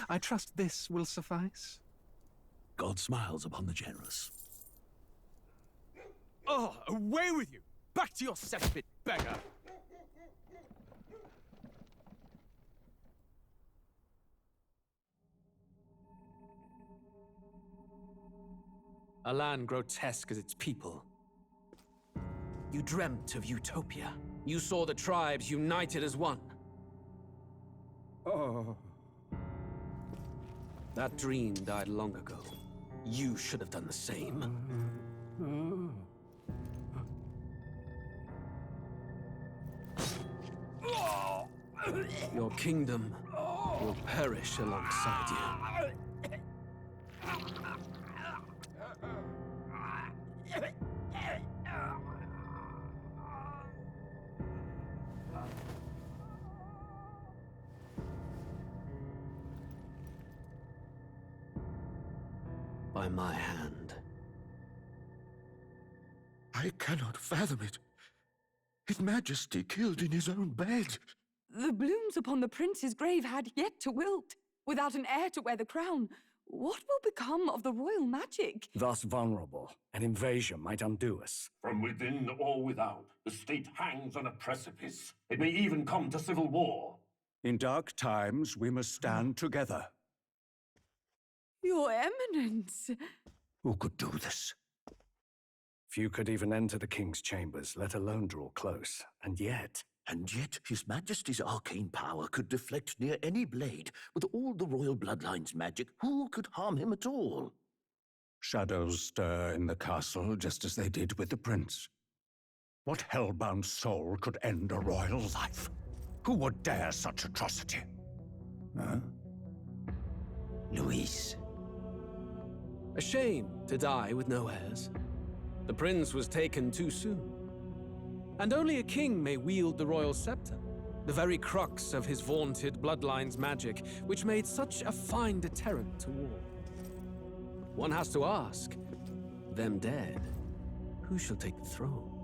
I trust this will suffice. God smiles upon the generous. Oh, away with you! Back to your cesspit, beggar! A land grotesque as its people. You dreamt of utopia. You saw the tribes united as one. Oh. That dream died long ago. You should have done the same. Your kingdom will perish alongside you. By my hand. I cannot fathom it. His Majesty killed in his own bed. The blooms upon the prince's grave had yet to wilt. Without an heir to wear the crown, what will become of the royal magic? Thus vulnerable, an invasion might undo us. From within or without, the state hangs on a precipice. It may even come to civil war. In dark times, we must stand together. Your Eminence! Who could do this? Few could even enter the king's chambers, let alone draw close. And yet, His Majesty's arcane power could deflect near any blade. With all the royal bloodline's magic, who could harm him at all? Shadows stir in the castle just as they did with the prince. What hellbound soul could end a royal life? Who would dare such atrocity? Huh? Luis. A shame to die with no heirs. The prince was taken too soon. And only a king may wield the royal scepter, the very crux of his vaunted bloodline's magic, which made such a fine deterrent to war. One has to ask, them dead, who shall take the throne?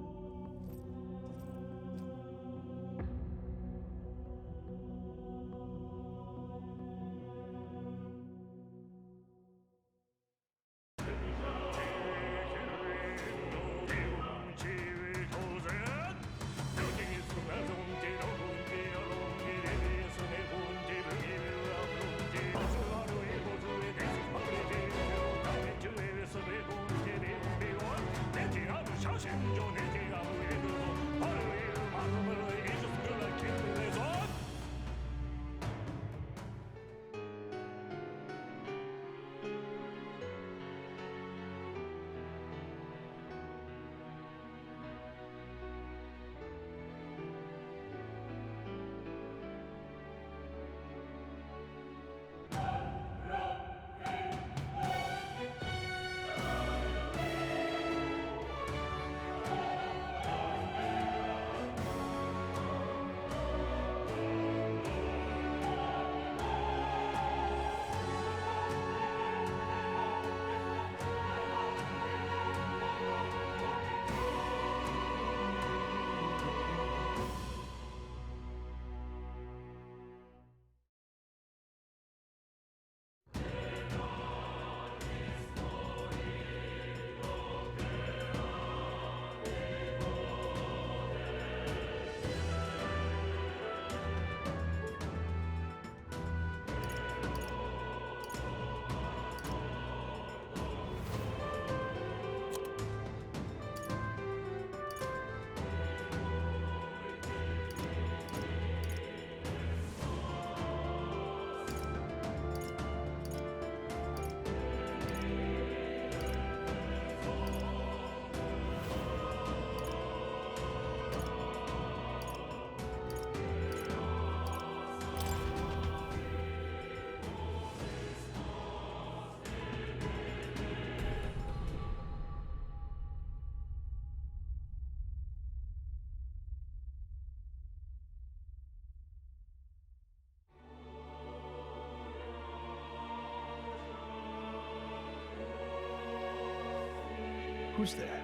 Who's there?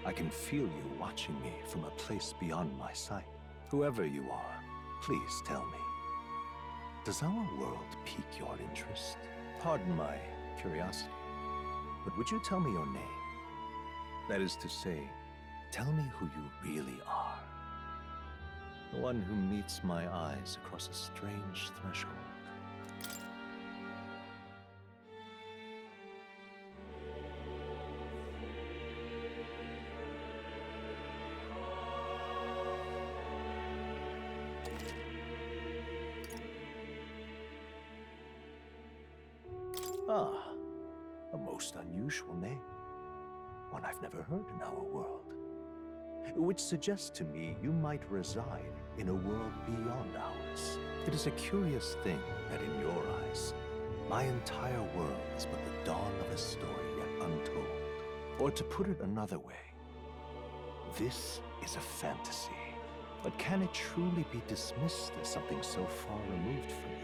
I can feel you watching me from a place beyond my sight. Whoever you are, please tell me. Does our world pique your interest? Pardon my curiosity, but would you tell me your name? That is to say, tell me who you really are. The one who meets my eyes across a strange threshold. Ah, a most unusual name. One I've never heard in our world. Which suggests to me you might reside in a world beyond ours. It is a curious thing that in your eyes, my entire world is but the dawn of a story yet untold. Or to put it another way, this is a fantasy. But can it truly be dismissed as something so far removed from you?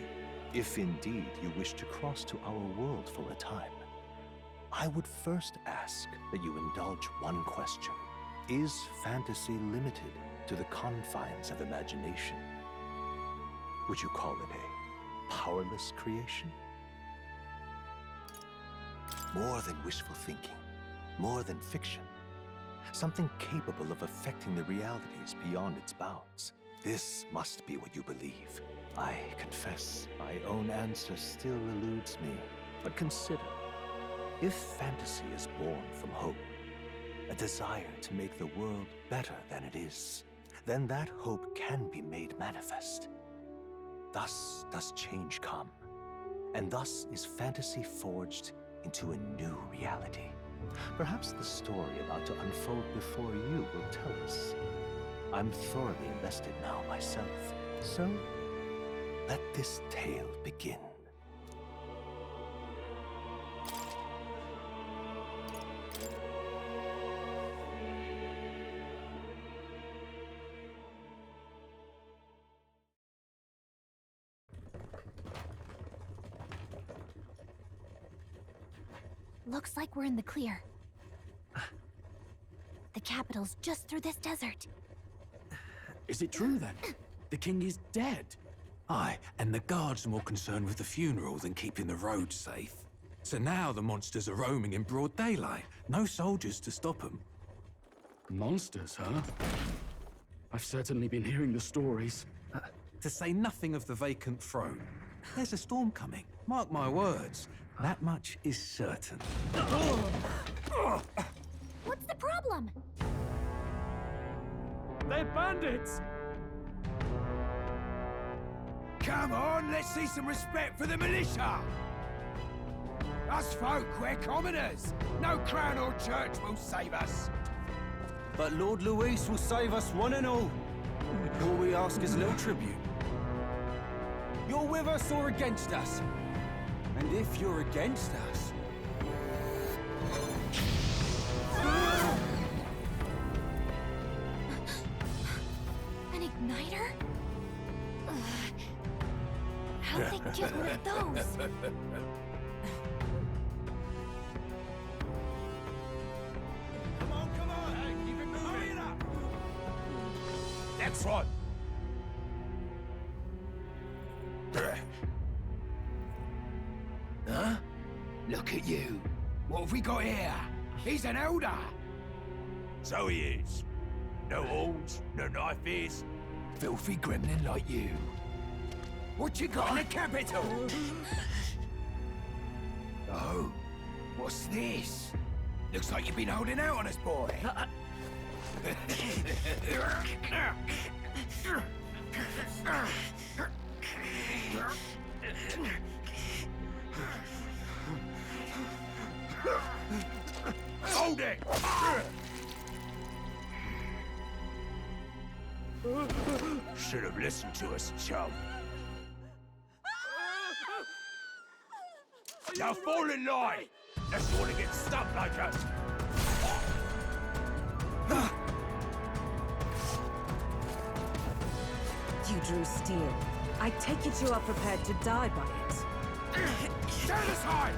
If indeed you wish to cross to our world for a time, I would first ask that you indulge one question. Is fantasy limited to the confines of imagination? Would you call it a powerless creation? More than wishful thinking, more than fiction. Something capable of affecting the realities beyond its bounds. This must be what you believe. I confess, my own answer still eludes me. But consider, if fantasy is born from hope, a desire to make the world better than it is, then that hope can be made manifest. Thus does change come, and thus is fantasy forged into a new reality. Perhaps the story about to unfold before you will tell us. I'm thoroughly invested now myself, so let this tale begin. Looks like we're in the clear. The capital's just through this desert. Is it true then? The king is dead? Aye, and the guards are more concerned with the funeral than keeping the roads safe. So now the monsters are roaming in broad daylight. No soldiers to stop them. Monsters, huh? I've certainly been hearing the stories. To say nothing of the vacant throne. There's a storm coming. Mark my words. That much is certain. What's the problem? They're bandits! Come on, let's see some respect for the militia! Us folk, we're commoners. No crown or church will save us. But Lord Luis will save us one and all. All we ask is a little tribute. You're with us or against us? And if you're against us... An igniter? How'd they get one of those? Come on, hey, keep it moving. Hurry it up! Next one! Huh? Look at you. What have we got here? He's an elder. So he is. No horns, no knife is. Filthy gremlin like you. What you got in the capital? Oh, what's this? Looks like you've been holding out on us, boy. Hold it! Should have listened to us, chum. Now fall in line! Unless you want to get stuck like us! You drew steel. I take it you are prepared to die by it. Stand aside!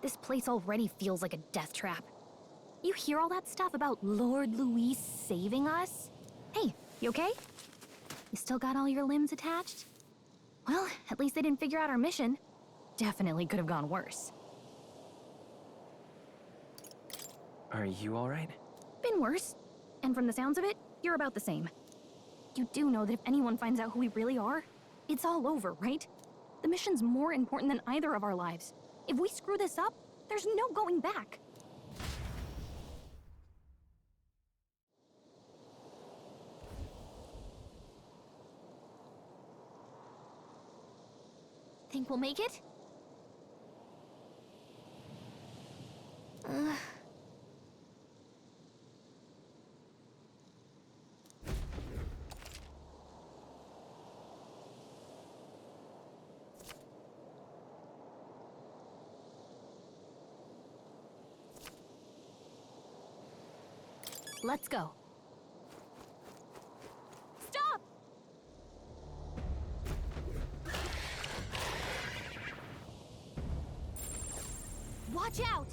This place already feels like a death trap. You hear all that stuff about Lord Louis saving us? Hey, you okay? You still got all your limbs attached? Well, at least they didn't figure out our mission. Definitely could have gone worse. Are you alright? Been worse. And from the sounds of it, you're about the same. You do know that if anyone finds out who we really are, it's all over, right? The mission's more important than either of our lives. If we screw this up, there's no going back. Think we'll make it? Let's go. Stop! Watch out!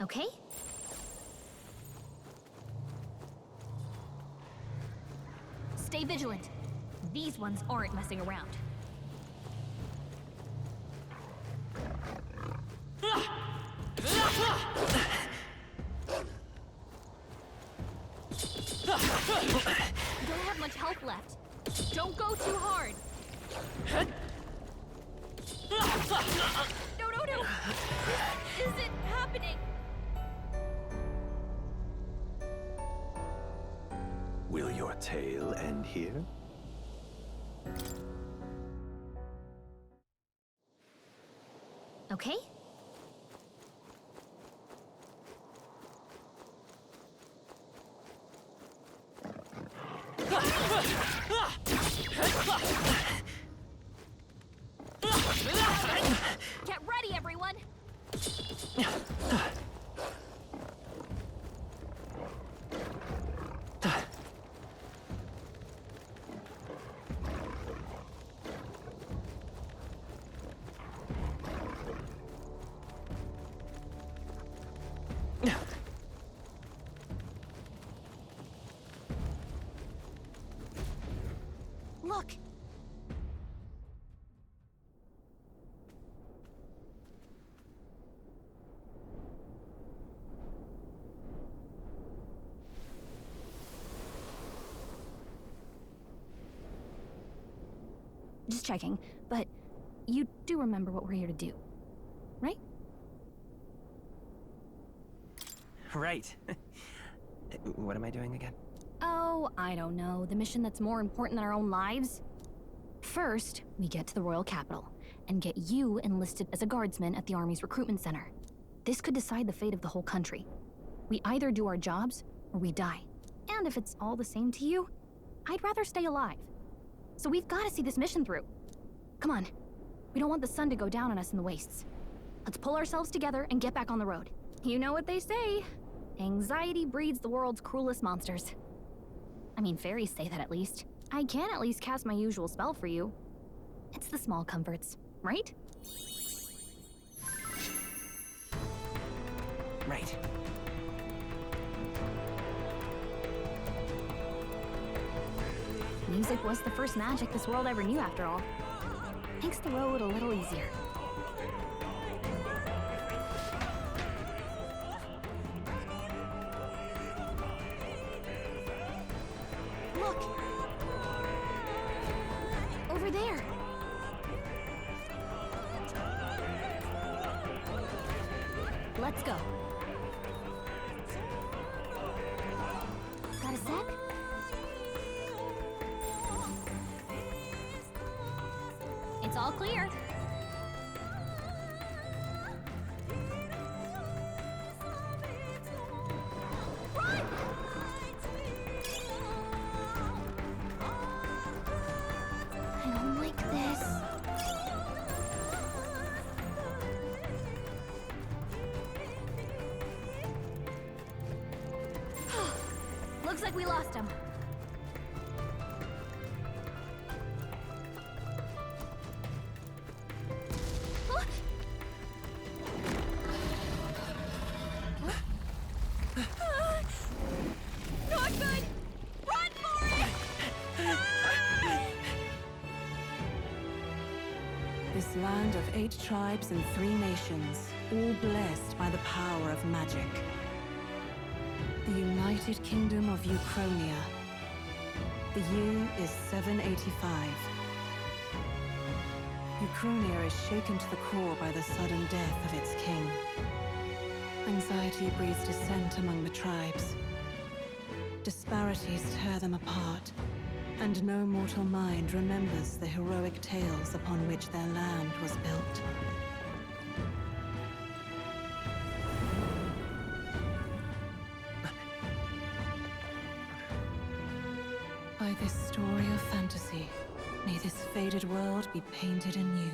Okay? Stay vigilant. These ones aren't messing around. You don't have much health left. Don't go too hard. No, no, no! This isn't happening! Will your tale end here? Okay? Get ready, everyone! Look! Just checking, but you do remember what we're here to do, right? Right. What am I doing again? Oh, I don't know. The mission that's more important than our own lives? First, we get to the royal capital and get you enlisted as a guardsman at the army's recruitment center. This could decide the fate of the whole country. We either do our jobs or we die. And if it's all the same to you, I'd rather stay alive. So we've got to see this mission through. Come on. We don't want the sun to go down on us in the wastes. Let's pull ourselves together and get back on the road. You know what they say. Anxiety breeds the world's cruelest monsters. I mean, fairies say that at least. I can at least cast my usual spell for you. It's the small comforts, right? Right. Music was the first magic this world ever knew, after all. Makes the road a little easier. Look! Over there! Let's go. Got a sec? It's all clear. Run! I don't like this. We lost him. Not good! Run for it! This land of 8 tribes and 3 nations, all blessed by the power of magic. The United Kingdom of Uchronia. The year is 785. Uchronia is shaken to the core by the sudden death of its king. Anxiety breeds dissent among the tribes. Disparities tear them apart, and no mortal mind remembers the heroic tales upon which their land was built. By this story of fantasy, may this faded world be painted anew.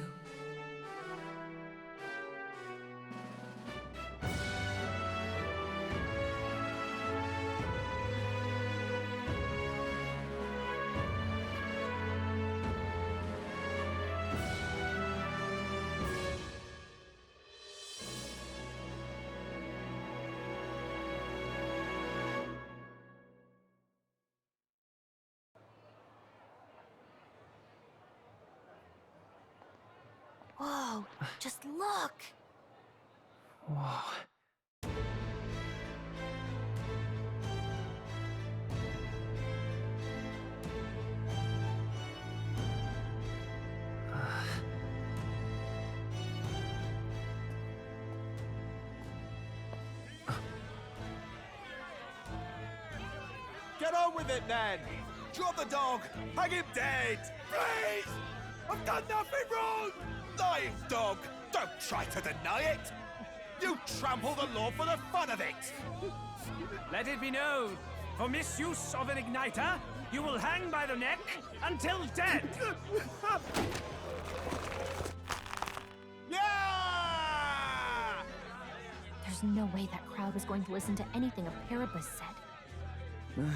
Whoa, just look! Whoa. Get on with it, then! Drop the dog! Hang him dead! Please! I've done nothing wrong! Lying dog! Don't try to deny it! You trample the law for the fun of it! Let it be known, for misuse of an igniter, you will hang by the neck until dead! Yeah! There's no way that crowd was going to listen to anything a Paribus said.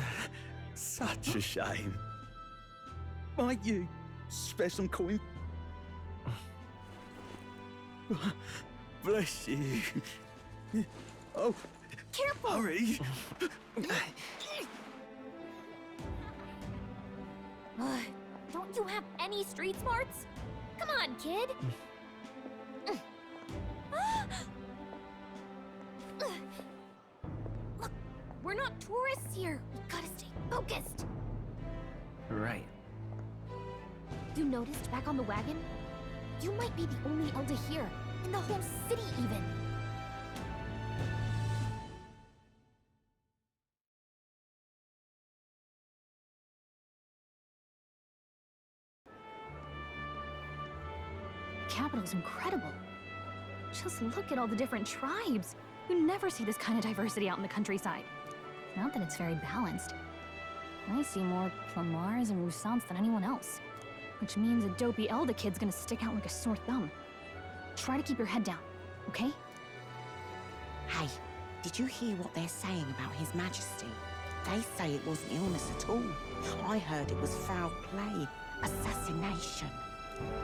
Such a shame. Might you spare some coin? Bless you. Oh, careful! Hurry! Don't you have any street smarts? Come on, kid! Look, we're not tourists here. We gotta stay focused. Right. You noticed back on the wagon? You might be the only elder here, in the whole city even. The capital's incredible. Just look at all the different tribes. You never see this kind of diversity out in the countryside. Not that it's very balanced. I see more Plamars and Roussants than anyone else. Which means a dopey Elder kid's gonna stick out like a sore thumb. Try to keep your head down, okay? Hey, did you hear what they're saying about His Majesty? They say it wasn't illness at all. I heard it was foul play, assassination.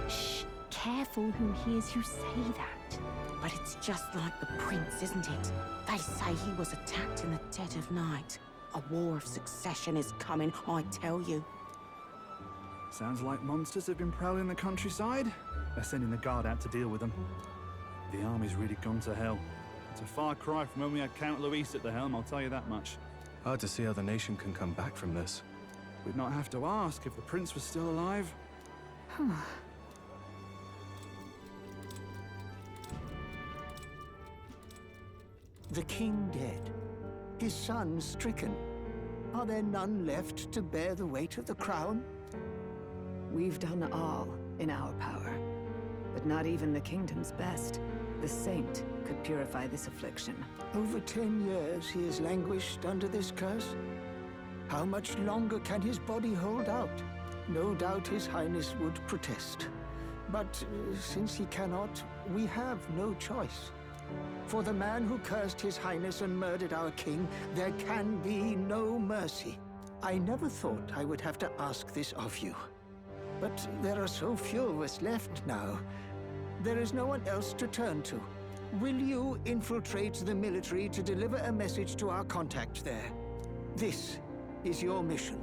Shh, careful who hears you say that. But it's just like the prince, isn't it? They say he was attacked in the dead of night. A war of succession is coming, I tell you. Sounds like monsters have been prowling the countryside. They're sending the guard out to deal with them. The army's really gone to hell. It's a far cry from when we had Count Luis at the helm, I'll tell you that much. Hard to see how the nation can come back from this. We'd not have to ask if the prince was still alive. The king dead, his son stricken. Are there none left to bear the weight of the crown? We've done all in our power, but not even the kingdom's best. The saint could purify this affliction. Over 10 years he has languished under this curse. How much longer can his body hold out? No doubt His Highness would protest. But since he cannot, we have no choice. For the man who cursed His Highness and murdered our king, there can be no mercy. I never thought I would have to ask this of you. But there are so few of us left now. There is no one else to turn to. Will you infiltrate the military to deliver a message to our contact there? This is your mission.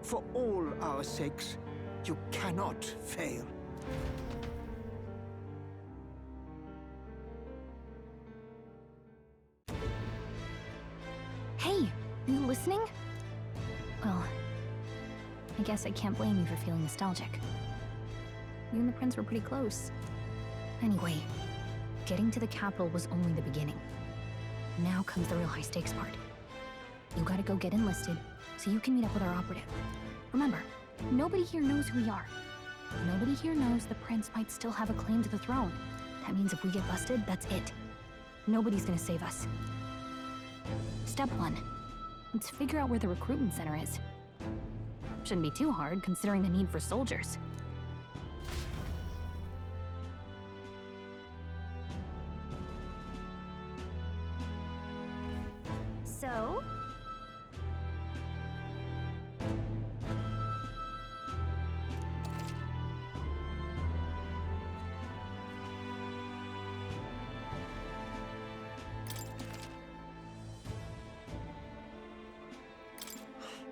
For all our sakes, you cannot fail. Hey, you listening? Well, I guess I can't blame you for feeling nostalgic. You and the prince were pretty close. Anyway, getting to the capital was only the beginning. Now comes the real high-stakes part. You gotta go get enlisted, so you can meet up with our operative. Remember, nobody here knows who we are. Nobody here knows the prince might still have a claim to the throne. That means if we get busted, that's it. Nobody's gonna save us. Step 1. Let's figure out where the recruitment center is. Shouldn't be too hard, considering the need for soldiers. So?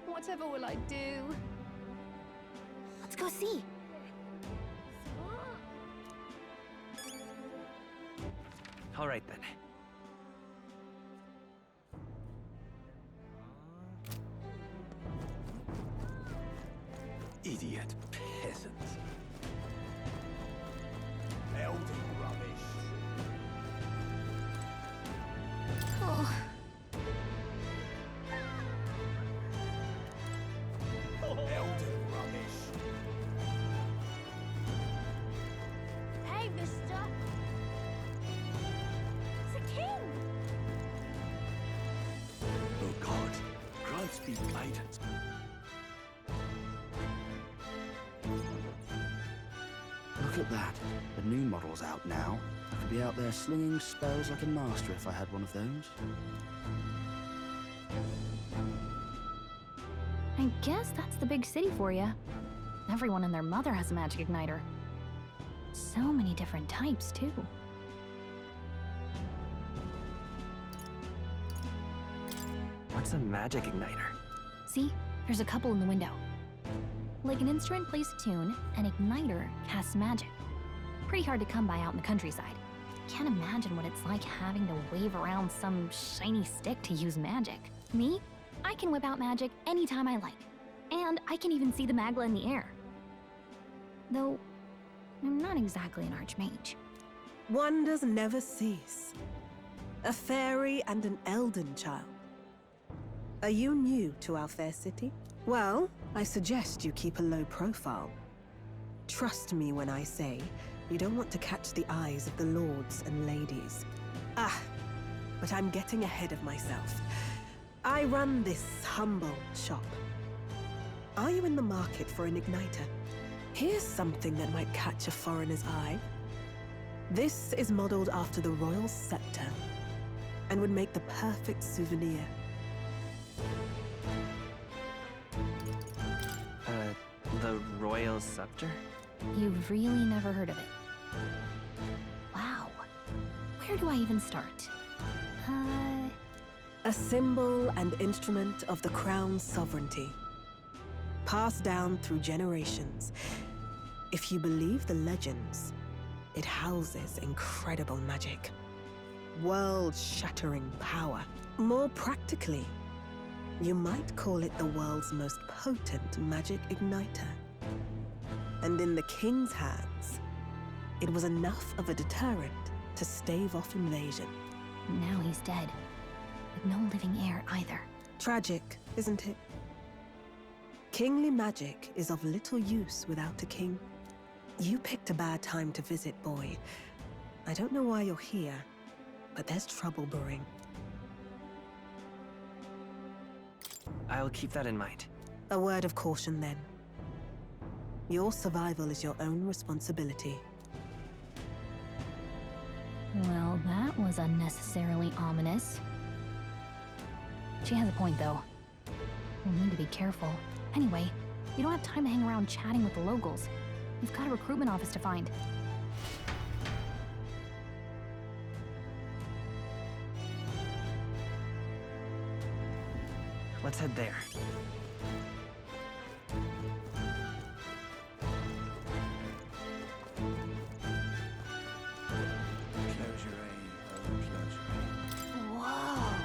Whatever will I do? Let's go see. All right then. Idiot peasants. Elder rubbish. Oh. Elder rubbish. Hey, mister! It's a king! Oh God, grant me guidance. Look at that. The new model's out now. I could be out there slinging spells like a master if I had one of those. I guess that's the big city for you. Everyone and their mother has a magic igniter. So many different types, too. What's a magic igniter? See? There's a couple in the window. Like an instrument plays a tune, an igniter casts magic. Pretty hard to come by out in the countryside. Can't imagine what it's like having to wave around some shiny stick to use magic. Me? I can whip out magic anytime I like. And I can even see the magla in the air. Though, I'm not exactly an archmage. Wonders never cease. A fairy and an elden child. Are you new to our fair city? Well, I suggest you keep a low profile. Trust me when I say you don't want to catch the eyes of the lords and ladies. Ah, but I'm getting ahead of myself. I run this humble shop. Are you in the market for an igniter? Here's something that might catch a foreigner's eye. This is modeled after the royal scepter and would make the perfect souvenir. The royal scepter? You've really never heard of it. Wow. Where do I even start? A symbol and instrument of the crown's sovereignty. Passed down through generations. If you believe the legends, it houses incredible magic. World-shattering power. More practically, you might call it the world's most potent magic igniter. And in the king's hands, it was enough of a deterrent to stave off invasion. Now he's dead. With no living heir either. Tragic, isn't it? Kingly magic is of little use without a king. You picked a bad time to visit, boy. I don't know why you're here, but there's trouble brewing. I'll keep that in mind. A word of caution, then. Your survival is your own responsibility. Well, that was unnecessarily ominous. She has a point, though. We'll need to be careful. Anyway, we don't have time to hang around chatting with the locals. We've got a recruitment office to find. Let's head there. Whoa!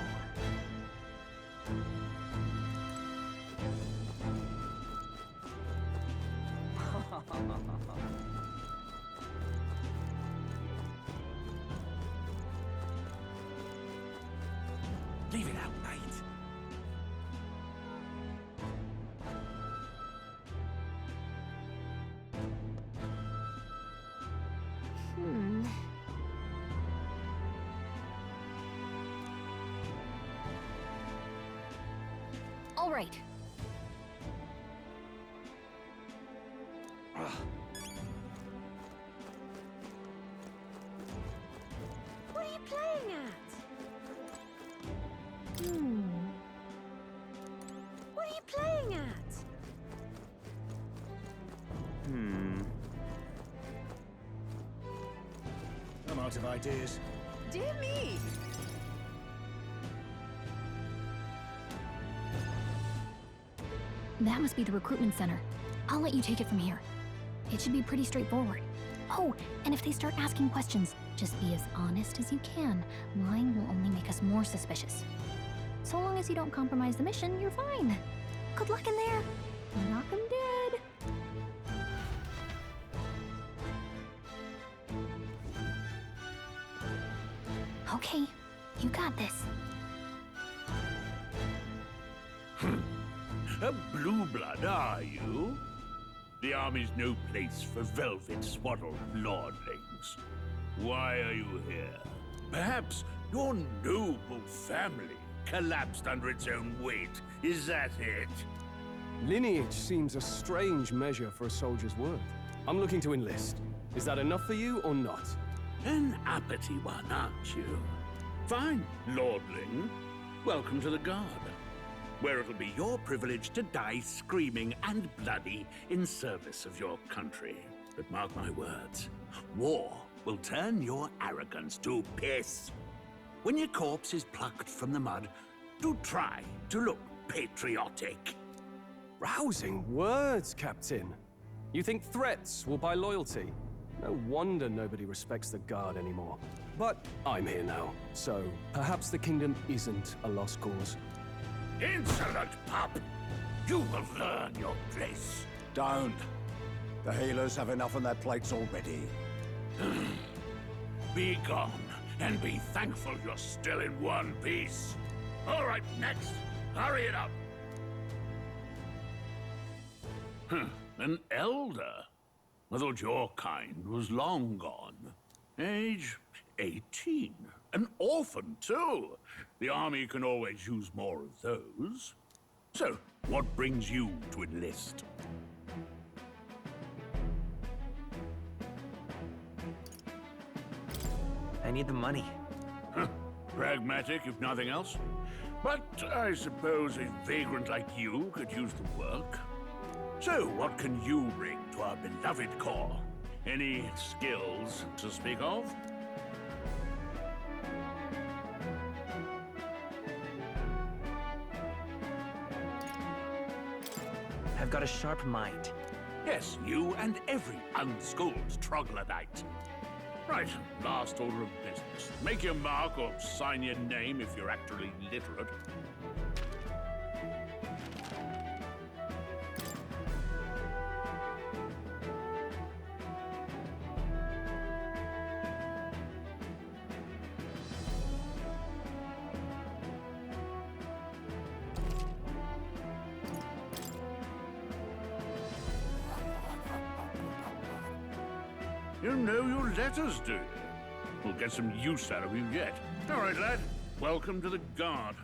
Leave it out, mate. All right. What are you playing at? What are you playing at? I'm out of ideas. Dear me! That must be the recruitment center. I'll let you take it from here. It should be pretty straightforward. Oh, and if they start asking questions, just be as honest as you can. Lying will only make us more suspicious. So long as you don't compromise the mission, you're fine. Good luck in there. Knock 'em dead. Okay, you got this. A blue blood, are you? The army's no place for velvet-swaddled lordlings. Why are you here? Perhaps your noble family collapsed under its own weight. Is that it? Lineage seems a strange measure for a soldier's worth. I'm looking to enlist. Is that enough for you or not? An uppity one, aren't you? Fine, lordling. Welcome to the Guard, where it'll be your privilege to die screaming and bloody in service of your country. But mark my words, war will turn your arrogance to piss. When your corpse is plucked from the mud, do try to look patriotic. Rousing words, Captain. You think threats will buy loyalty? No wonder nobody respects the Guard anymore. But I'm here now, so perhaps the kingdom isn't a lost cause. Insolent pup! You will learn your place. Don't. The healers have enough on their plates already. Be gone, and be thankful you're still in one piece. All right, next. Hurry it up. An elder? I thought your kind was long gone. Age 18. An orphan, too. The army can always use more of those. So, what brings you to enlist? I need the money. Pragmatic, if nothing else. But I suppose a vagrant like you could use the work. So, what can you bring to our beloved corps? Any skills to speak of? I've got a sharp mind. Yes, you and every unschooled troglodyte. Right, last order of business. Make your mark or sign your name if you're actually literate. You know your letters, do you? We'll get some use out of you yet. All right, lad. Welcome to the Guard.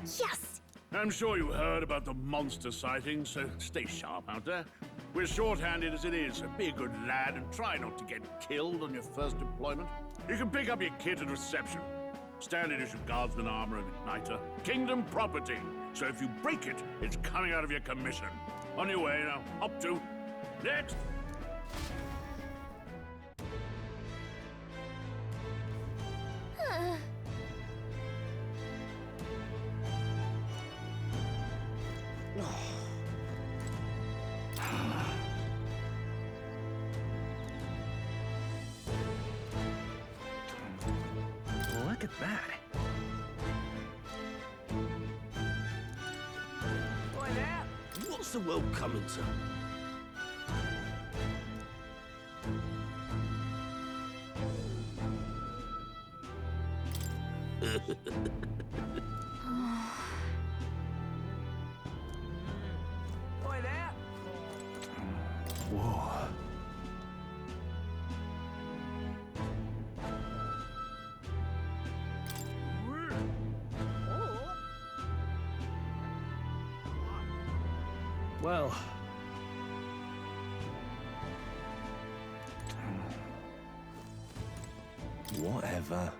Yes! I'm sure you heard about the monster sighting, so stay sharp out there. We're short-handed as it is, so be a good lad and try not to get killed on your first deployment. You can pick up your kit at reception. Standard issue guardsman armor and igniter. Kingdom property. So if you break it, it's coming out of your commission. On your way now. Up to. Next! Look at that. What's the world coming to? Boy, there. Whoa. Well. Whatever.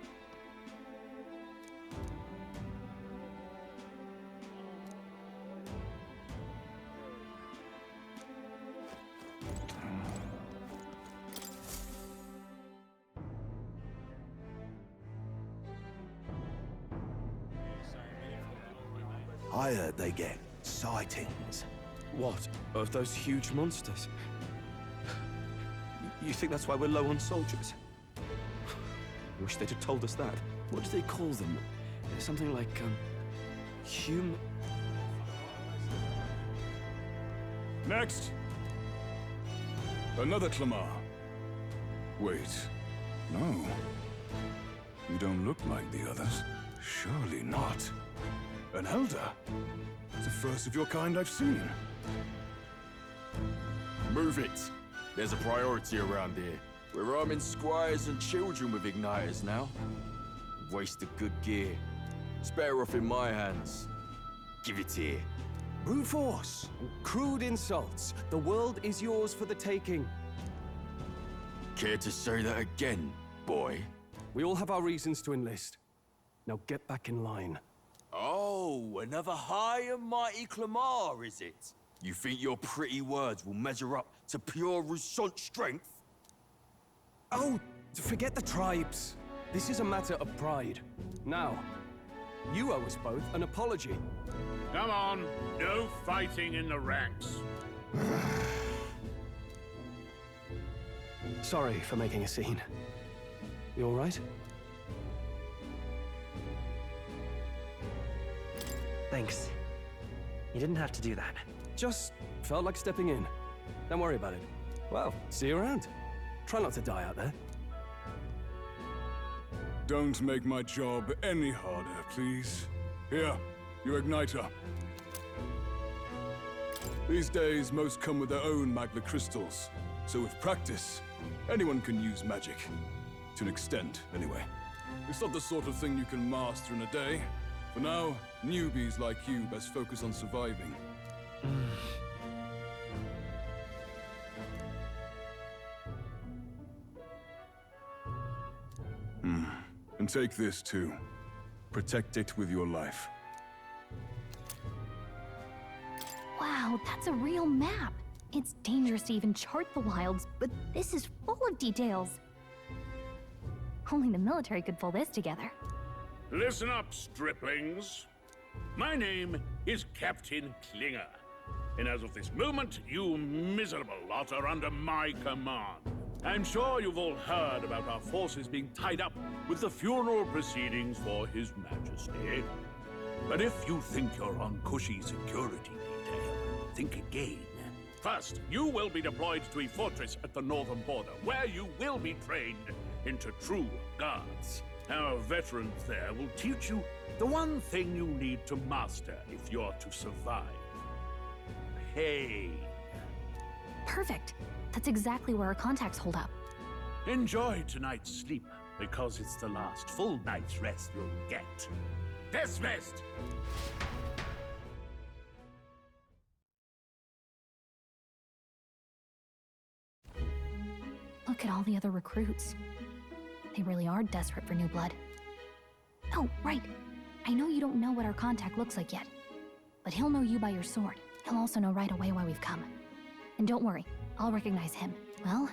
I heard they get sightings. What? Of those huge monsters? You think that's why we're low on soldiers? I wish they'd have told us that. What do they call them? Something like, human... Next! Another Clamar. Wait. No. You don't look like the others. Surely not. An elder? It's the first of your kind I've seen. Move it. There's a priority around here. We're arming squires and children with igniters now. Waste of good gear. It's better off in my hands. Give it here. Brute force and crude insults. The world is yours for the taking. Care to say that again, boy? We all have our reasons to enlist. Now get back in line. Oh, another high and mighty Clamar, is it? You think your pretty words will measure up to pure Rousant strength? Oh, forget the tribes. This is a matter of pride. Now, you owe us both an apology. Come on, no fighting in the ranks. Sorry for making a scene. You all right? Thanks. You didn't have to do that. Just felt like stepping in. Don't worry about it. Well, see you around. Try not to die out there. Don't make my job any harder, please. Here, your igniter. These days, most come with their own magna crystals. So with practice, anyone can use magic. To an extent, anyway. It's not the sort of thing you can master in a day. For now, newbies like you best focus on surviving. And take this too. Protect it with your life. Wow, that's a real map. It's dangerous to even chart the wilds, but this is full of details. Only the military could pull this together. Listen up, striplings. My name is Captain Klinger. And as of this moment, you miserable lot are under my command. I'm sure you've all heard about our forces being tied up with the funeral proceedings for His Majesty. But if you think you're on cushy security detail, think again. First, you will be deployed to a fortress at the northern border, where you will be trained into true guards. Our veterans there will teach you the one thing you need to master if you're to survive. Pain. Perfect. That's exactly where our contacts hold up. Enjoy tonight's sleep, because it's the last full night's rest you'll get. Dismissed! Look at all the other recruits. They really are desperate for new blood. Oh, right. I know you don't know what our contact looks like yet, but he'll know you by your sword. He'll also know right away why we've come. And don't worry, I'll recognize him. Well,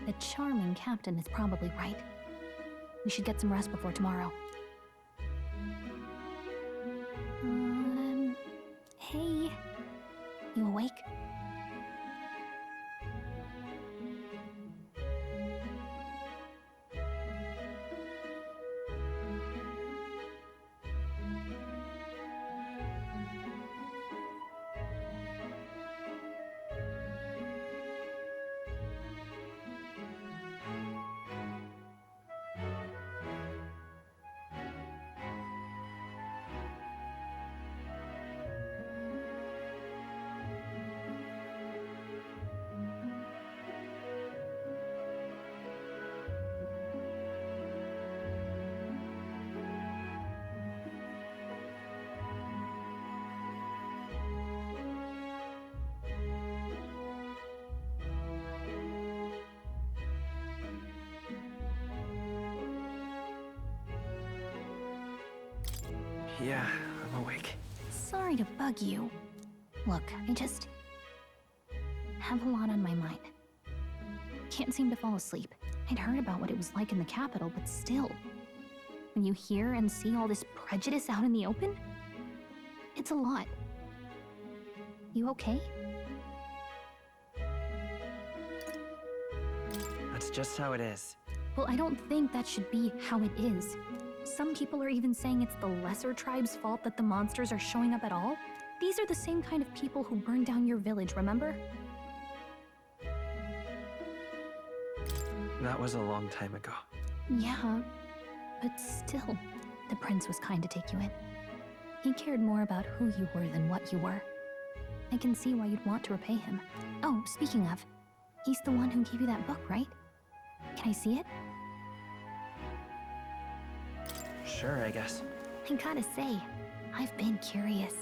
the charming captain is probably right. We should get some rest before tomorrow. Hey. You awake? Yeah, I'm awake. Sorry to bug you. Look, I just have a lot on my mind. Can't seem to fall asleep. I'd heard about what it was like in the capital, but still. When you hear and see all this prejudice out in the open, it's a lot. You okay? That's just how it is. Well, I don't think that should be how it is. Some people are even saying it's the lesser tribe's fault that the monsters are showing up at all. These are the same kind of people who burned down your village, remember? That was a long time ago. Yeah, but still, the prince was kind to take you in. He cared more about who you were than what you were. I can see why you'd want to repay him. Oh, speaking of, he's the one who gave you that book, right? Can I see it? Sure, I guess. I gotta say, I've been curious.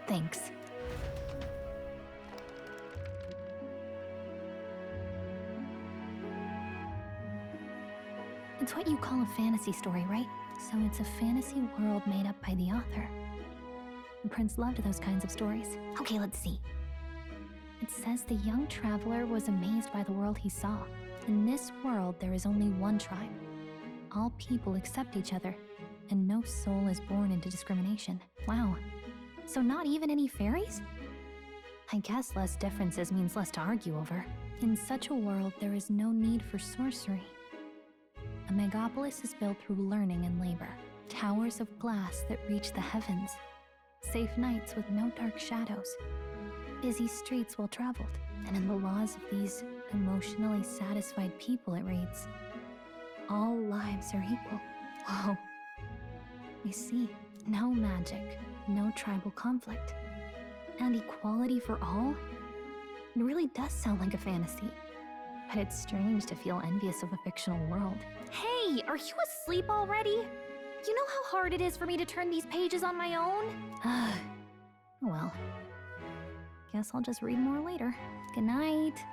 Thanks. It's what you call a fantasy story, right? So it's a fantasy world made up by the author. The prince loved those kinds of stories. Okay, let's see. It says the young traveler was amazed by the world he saw. In this world, there is only one tribe. All people accept each other, and no soul is born into discrimination. Wow. So not even any fairies? I guess less differences means less to argue over. In such a world, there is no need for sorcery. A megapolis is built through learning and labor. Towers of glass that reach the heavens. Safe nights with no dark shadows. Busy streets well traveled. And in the laws of these emotionally satisfied people, it reads, all lives are equal. Whoa. I see. No magic, no tribal conflict, and equality for all? It really does sound like a fantasy. But it's strange to feel envious of a fictional world. Hey, are you asleep already? You know how hard it is for me to turn these pages on my own? Well, guess I'll just read more later. Good night.